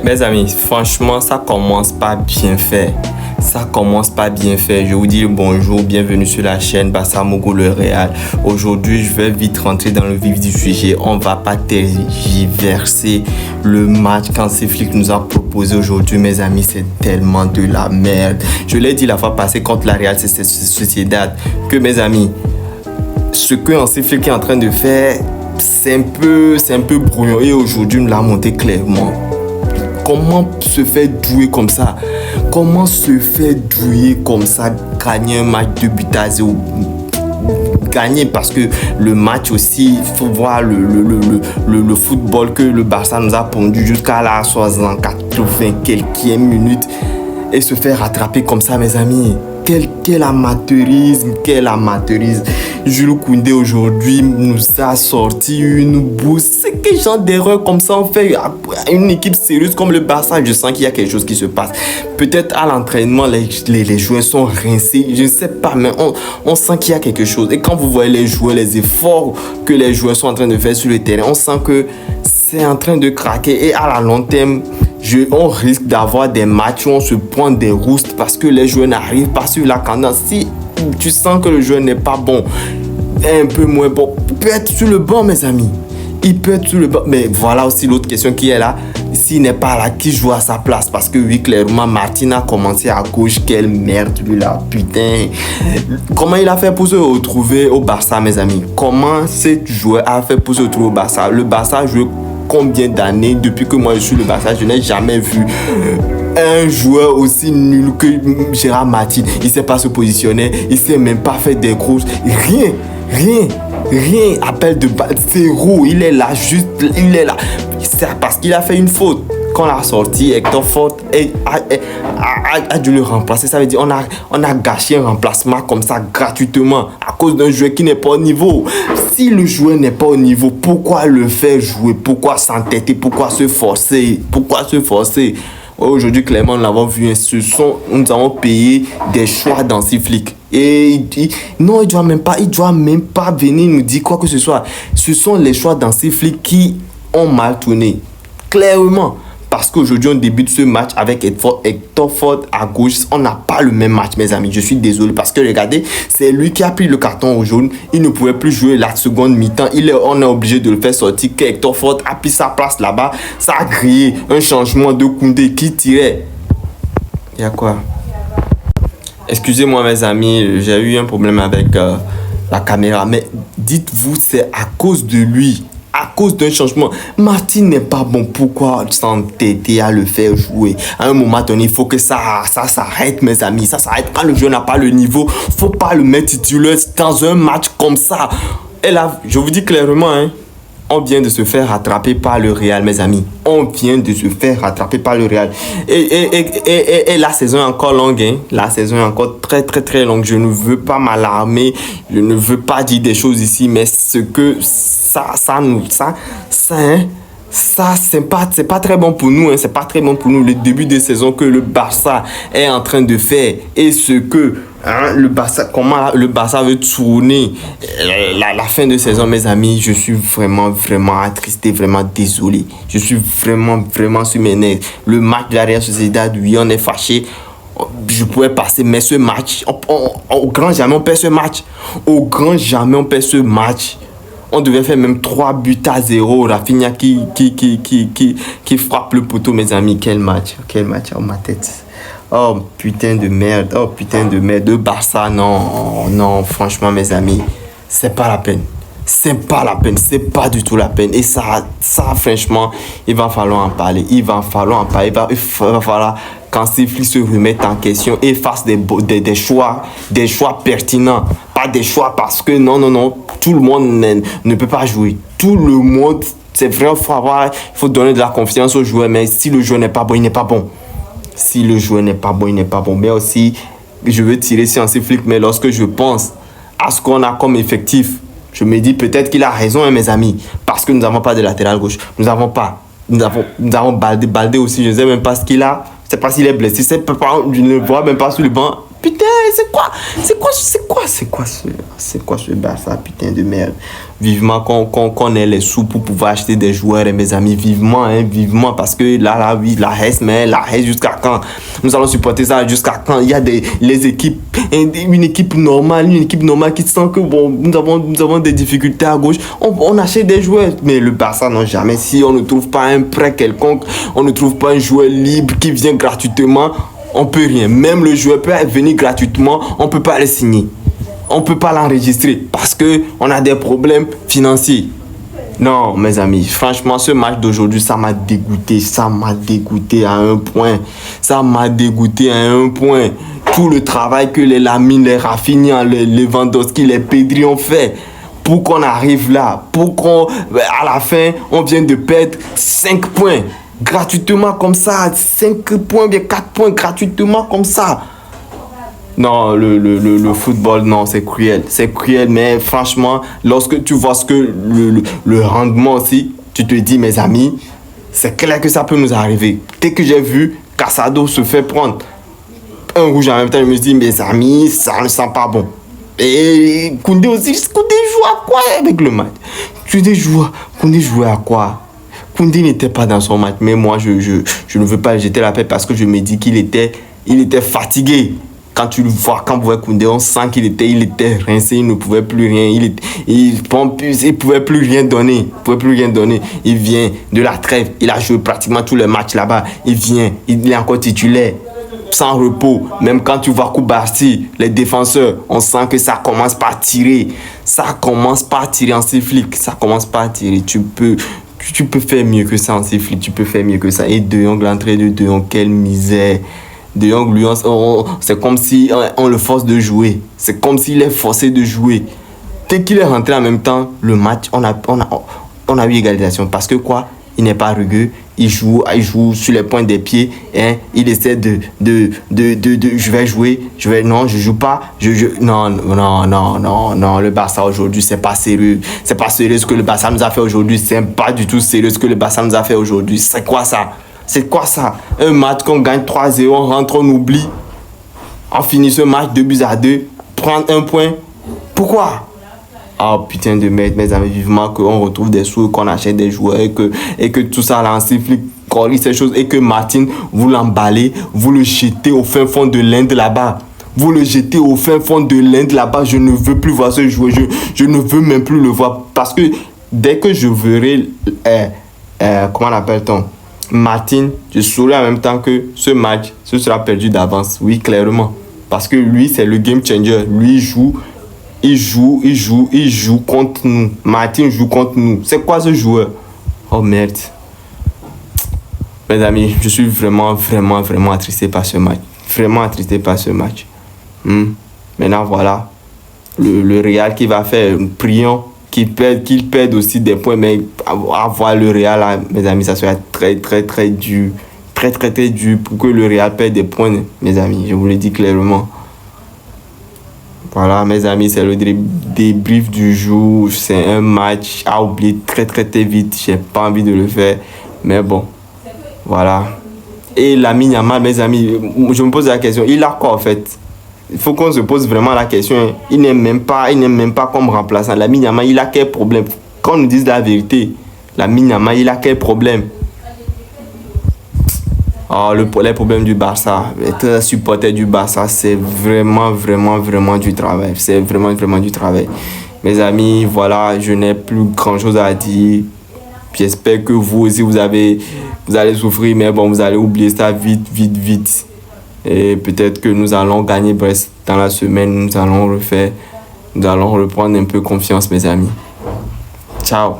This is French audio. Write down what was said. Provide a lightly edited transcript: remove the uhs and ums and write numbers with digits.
Mes amis, franchement, ça commence pas bien fait. Ça commence pas bien fait. Je vous dis bonjour, bienvenue sur la chaîne Barça Mogo le Real. Aujourd'hui, je vais vite rentrer dans le vif du sujet. On va pas tergiverser le match qu'Hansi Flick nous a proposé aujourd'hui, mes amis. C'est tellement de la merde. Je l'ai dit la fois passée contre la Real Sociedad que, mes amis, ce que Hansi Flick est en train de faire, c'est un peu brouillon. Et aujourd'hui, il me l'a montré clairement. Comment se faire douiller comme ça? Comment se faire douiller comme ça? Gagner un match de but à 0. Gagner parce que le match aussi, il faut voir le football que le Barça nous a pondu jusqu'à la 60, 80 quelques minutes et se faire rattraper comme ça, mes amis. Quel amateurisme. Jules Koundé aujourd'hui nous a sorti une bourse. C'est quel genre d'erreur comme ça on fait une équipe sérieuse comme le Barça? Je sens qu'il y a quelque chose qui se passe. Peut-être à l'entraînement, les joueurs sont rincés. Je ne sais pas, mais on sent qu'il y a quelque chose. Et quand vous voyez les joueurs, les efforts que les joueurs sont en train de faire sur le terrain, on sent que c'est en train de craquer. Et à la long terme, on risque d'avoir des matchs où on se prend des roustes parce que les joueurs n'arrivent pas sur la cadence. Si tu sens que le joueur n'est pas bon, un peu moins bon, il peut être sur le banc, mes amis. Il peut être sur le banc. Mais voilà aussi l'autre question qui est là. S'il n'est pas là, qui joue à sa place? Parce que oui, clairement, Martin a commencé à gauche. Quelle merde, lui là, putain. Comment il a fait pour se retrouver au Barça, mes amis? Comment ce joueur a fait pour se retrouver au Barça? Le Barça a joué combien d'années? Depuis que moi je suis le Barça, je n'ai jamais vu un joueur aussi nul que Gérard Martin. Il ne sait pas se positionner, il ne sait même pas faire des grosses. Rien. Appel de balle, zéro. Il est là, il est là. C'est parce qu'il a fait une faute. Quand on l'a sorti, Hector Fort a dû le remplacer. Ça veut dire on a gâché un remplacement comme ça gratuitement à cause d'un joueur qui n'est pas au niveau. Si le joueur n'est pas au niveau, pourquoi le faire jouer? Pourquoi s'entêter? Pourquoi se forcer? Aujourd'hui, clairement, nous l'avons vu. Nous avons payé des choix d'Hansi Flick. Et non, il doit même pas venir nous dire quoi que ce soit. Ce sont les choix d'Hansi Flick qui ont mal tourné. Clairement. Parce qu'aujourd'hui, on débute ce match avec Hector Fort à gauche. On n'a pas le même match, mes amis. Je suis désolé parce que regardez, c'est lui qui a pris le carton jaune. Il ne pouvait plus jouer la seconde mi-temps. On est obligé de le faire sortir. Hector Fort a pris sa place là-bas. Ça a créé un changement de Koundé qui tirait. Il y a quoi? Excusez-moi, mes amis. J'ai eu un problème avec la caméra. Mais dites-vous, c'est à cause de lui. À cause d'un changement. Martin n'est pas bon. Pourquoi s'entêter à le faire jouer? À un moment donné, il faut que ça s'arrête, mes amis. Ça s'arrête. Quand le joueur n'a pas le niveau, il ne faut pas le mettre titulaire dans un match comme ça. Et là, je vous dis clairement, on vient de se faire rattraper par le Real, mes amis. On vient de se faire rattraper par le Real. Et la saison est encore longue. La saison est encore très, très, très longue. Je ne veux pas m'alarmer. Je ne veux pas dire des choses ici. Mais ce que c'est pas très bon pour nous. C'est pas très bon pour nous. Le début de saison que le Barça est en train de faire. Et ce que... comment le Barça veut tourner la fin de saison, mes amis, je suis vraiment attristé, vraiment désolé. Je suis vraiment sur mes nerfs. Le match de la Real Sociedad, oui, on est fâché. Je pourrais passer, mais ce match, au grand jamais on perd ce match. On devait faire même 3 buts à 0. Rafinha qui frappe le poteau, mes amis. Quel match, oh ma tête. Oh putain de merde. De Barça, non, franchement, mes amis, c'est pas la peine. C'est pas du tout la peine. Et ça franchement, il va falloir en parler. Il va falloir qu'Hansi Flick se remette en question et fasse des choix pertinents. Pas des choix parce que non, tout le monde ne peut pas jouer. Tout le monde, c'est vrai, il faut donner de la confiance aux joueurs. Mais si le joueur n'est pas bon, il n'est pas bon. Mais aussi, je veux tirer sur Hansi Flick, mais lorsque je pense à ce qu'on a comme effectif, je me dis peut-être qu'il a raison, mes amis, parce que nous n'avons pas de latéral gauche. Nous avons Baldé aussi, je ne sais même pas ce qu'il a. Je ne sais pas s'il est blessé, je ne vois même pas sur le banc. Putain, c'est quoi ce Barça, putain de merde. Vivement qu'on ait les sous pour pouvoir acheter des joueurs, et mes amis, vivement, vivement, parce que là, oui, la reste jusqu'à quand? Nous allons supporter ça jusqu'à quand? Il y a les équipes, une équipe normale qui sent que bon, nous avons des difficultés à gauche, on achète des joueurs, mais le Barça, non, jamais. Si on ne trouve pas un prêt quelconque, on ne trouve pas un joueur libre qui vient gratuitement, on peut rien. Même le joueur peut venir gratuitement, on peut pas le signer. On peut pas l'enregistrer parce que on a des problèmes financiers. Non, mes amis, franchement, ce match d'aujourd'hui, ça m'a dégoûté à un point. Tout le travail que les Lamine, les Rafinha, les Lewandowski, les Pedri ont fait pour qu'on arrive là, pour qu'on, à la fin, on vient de perdre 5 points. Gratuitement comme ça, 5 points, bien 4 points gratuitement comme ça. Non, le football, non, c'est cruel, mais franchement, lorsque tu vois ce que le rendement aussi, tu te dis, mes amis, c'est clair que ça peut nous arriver. Dès que j'ai vu Casado se fait prendre un rouge en même temps, je me dis, mes amis, ça ne sent pas bon. Et Koundé aussi, Koundé joue à quoi avec le match? Koundé jouait à quoi? Koundé n'était pas dans son match, mais moi, je ne veux pas jeter la paix parce que je me dis qu'il était fatigué. Quand tu le vois, quand vous voyez Koundé, on sent qu'il était rincé, il ne pouvait plus rien, il pouvait plus rien donner, Il vient de la trêve, il a joué pratiquement tous les matchs là-bas, il est encore titulaire, sans repos. Même quand tu vois Koubarsi, les défenseurs, on sent que ça commence par tirer, en sifflique, tu peux faire mieux que ça en sifflique, Et De Jong, l'entrée de De Jong, quelle misère. De Jong, lui, c'est comme si on le force de jouer. C'est comme s'il est forcé de jouer. Dès qu'il est rentré en même temps, le match, on a eu égalisation. Parce que quoi? Il n'est pas rugueux. Il joue sur les points des pieds. Hein? Il essaie je vais jouer. Non, je joue pas. Non. Le Barça aujourd'hui, c'est pas sérieux. C'est pas sérieux ce que le Barça nous a fait aujourd'hui. C'est pas du tout sérieux ce que le Barça nous a fait aujourd'hui. C'est quoi ça? Un match qu'on gagne 3-0, on rentre, on oublie. On finit ce match 2-2, prendre un point. Pourquoi? Oh putain de merde, mes amis, vivement qu'on retrouve des sous, qu'on achète des joueurs et que tout ça là en siffle, ces choses, et que Martin, vous l'emballez, vous le jetez au fin fond de l'Inde là-bas. Je ne veux plus voir ce joueur, je ne veux même plus le voir. Parce que dès que je verrai, comment l'appelle-t-on? Martin, je saurai en même temps que ce match, ce sera perdu d'avance. Oui, clairement. Parce que lui, c'est le game changer. Lui, il joue contre nous. Martin joue contre nous. C'est quoi ce joueur? Oh merde. Mes amis, je suis vraiment attristé par ce match. Maintenant, voilà. Le Real qui va faire, prions qu'il perde aussi des points, mais avoir le Real là, mes amis, ça sera très dur, très dur pour que le Real perde des points, mes amis, je vous le dis clairement. Voilà, mes amis, c'est le débrief du jour. C'est un match à oublier très vite. J'ai pas envie de le faire, mais bon, voilà. Et Lamine Yamal, mes amis, je me pose la question, il a quoi en fait? Il faut qu'on se pose vraiment la question. Il n'est même pas comme remplaçant. Lamine Yamal, il a quel problème? Qu'on nous dise la vérité. Lamine Yamal, il a quel problème? Oh, les problèmes du Barça. Être supporter du Barça, c'est vraiment du travail. C'est vraiment du travail. Mes amis, voilà, je n'ai plus grand chose à dire. J'espère que vous aussi, vous allez souffrir, mais bon, vous allez oublier ça vite. Et peut-être que nous allons gagner Brest dans la semaine. Nous allons reprendre un peu confiance, mes amis. Ciao.